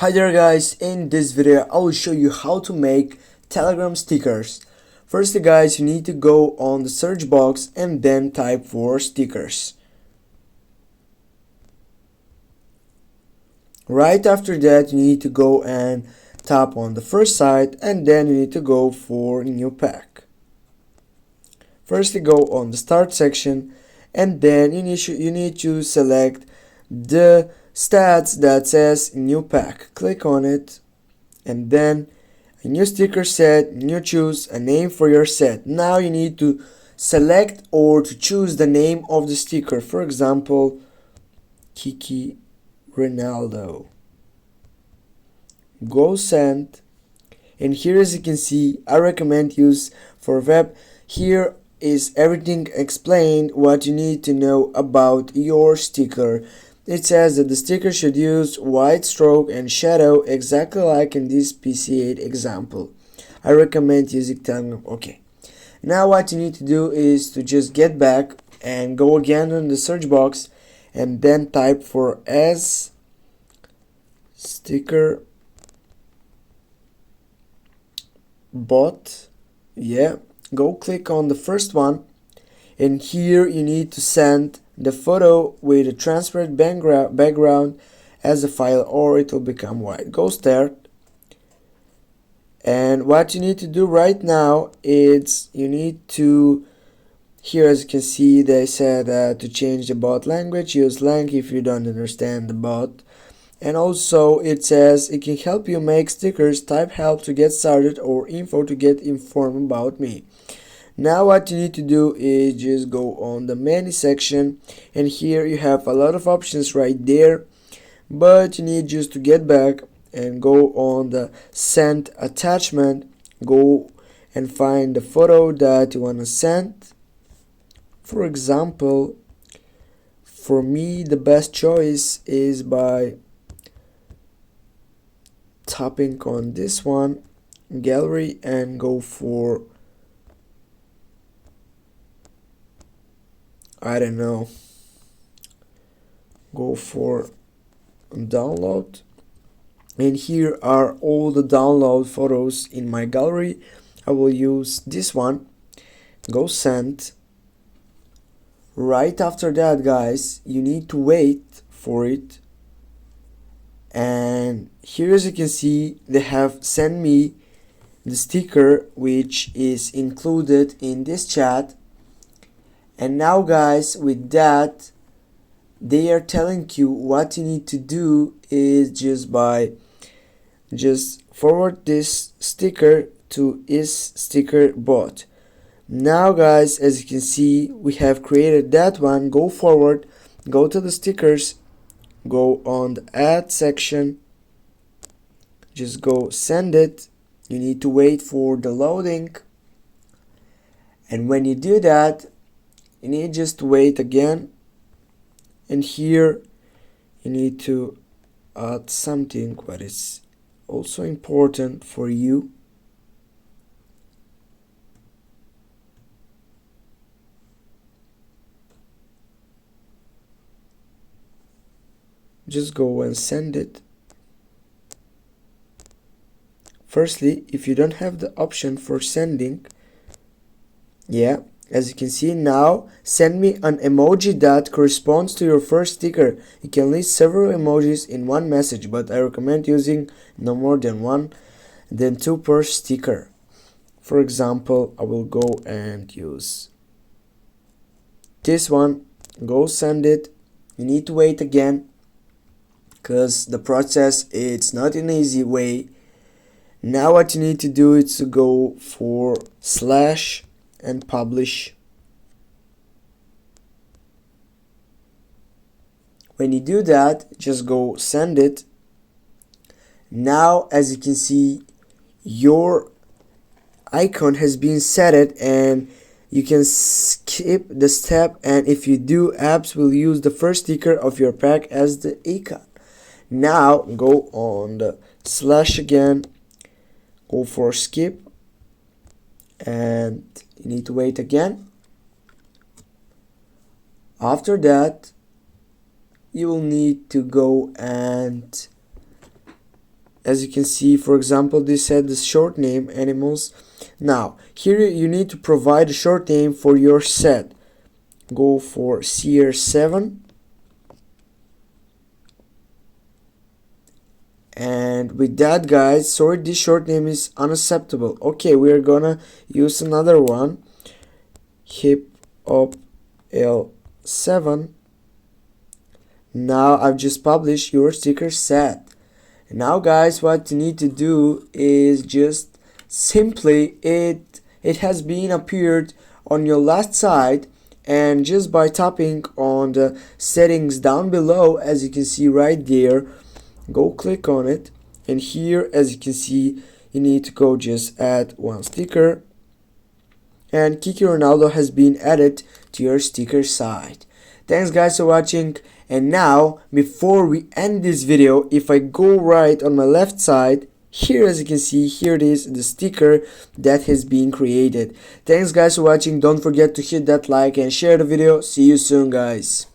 Hi there guys, in this video I will show you how to make Telegram stickers. Firstly guys, you need to go on the search box and then type for stickers. Right after that you need to go and tap on the first site and then you need to go for new pack. Firstly go on the start section and then you need to select the stats that says new pack. Click on it and then a new sticker set, you choose a name for your set. Now you need to select or to choose the name of the sticker. For example, Kiki Ronaldo. Go send, and here as you can see I recommend use for web. Here is everything explained what you need to know about your sticker. It says that the sticker should use white stroke and shadow exactly like in this PC8 example. I recommend using Telegram. Okay, now what you need to do is to just get back and go again in the search box and then type for as sticker bot. Yeah, go click on the first one, and here you need to send the photo with a transparent background as a file or it will become white. Go start, and what you need to do right now is you need to, here as you can see they said to change the bot language, use lang if you don't understand the bot. And also it says it can help you make stickers, type help to get started or info to get informed about me. Now what you need to do is just go on the menu section, and here you have a lot of options right there, but you need just to get back and go on the send attachment, go and find the photo that you want to send. For example, for me the best choice is by tapping on this one, gallery, and go for, I don't know, go for download, and here are all the download photos in my gallery. I will use this one. Go send. Right after that guys, you need to wait for it, and here as you can see they have sent me the sticker which is included in this chat. And now guys, with that they are telling you what you need to do is just forward this sticker to is sticker bot. Now guys, as you can see we have created that one. Go forward, go to the stickers, go on the add section, just go send it. You need to wait for the loading, and when you do that you need just to wait again, and here you need to add something what is also important for you. Just go and send it. Firstly, if you don't have the option for sending, yeah, as you can see now, send me an emoji that corresponds to your first sticker. You can list several emojis in one message, but I recommend using no more than two per sticker. For example, I will go and use this one. Go send it. You need to wait again because the process, it's not an easy way. Now what you need to do is to go for slash and publish. When you do that, just go send it. Now as you can see your icon has been set, and you can skip the step, and if you do, apps will use the first sticker of your pack as the icon. Now go on the slash again, go for skip, and you need to wait again. After that you will need to go and as you can see, for example, this had the short name animals. Now here you need to provide a short name for your set. Go for CR7, and with that, guys, sorry, this short name is unacceptable. Okay, we're gonna use another one, hip hop L7. Now I've just published your sticker set. Now guys, what you need to do is just simply it has been appeared on your left side, and just by tapping on the settings down below, as you can see right there, go click on it, and here, as you can see, you need to go just add one sticker, and Kiki Ronaldo has been added to your sticker site. Thanks guys for watching. And now, before we end this video, if I go right on my left side, here, as you can see, here it is, the sticker that has been created. Thanks guys for watching. Don't forget to hit that like and share the video. See you soon, guys.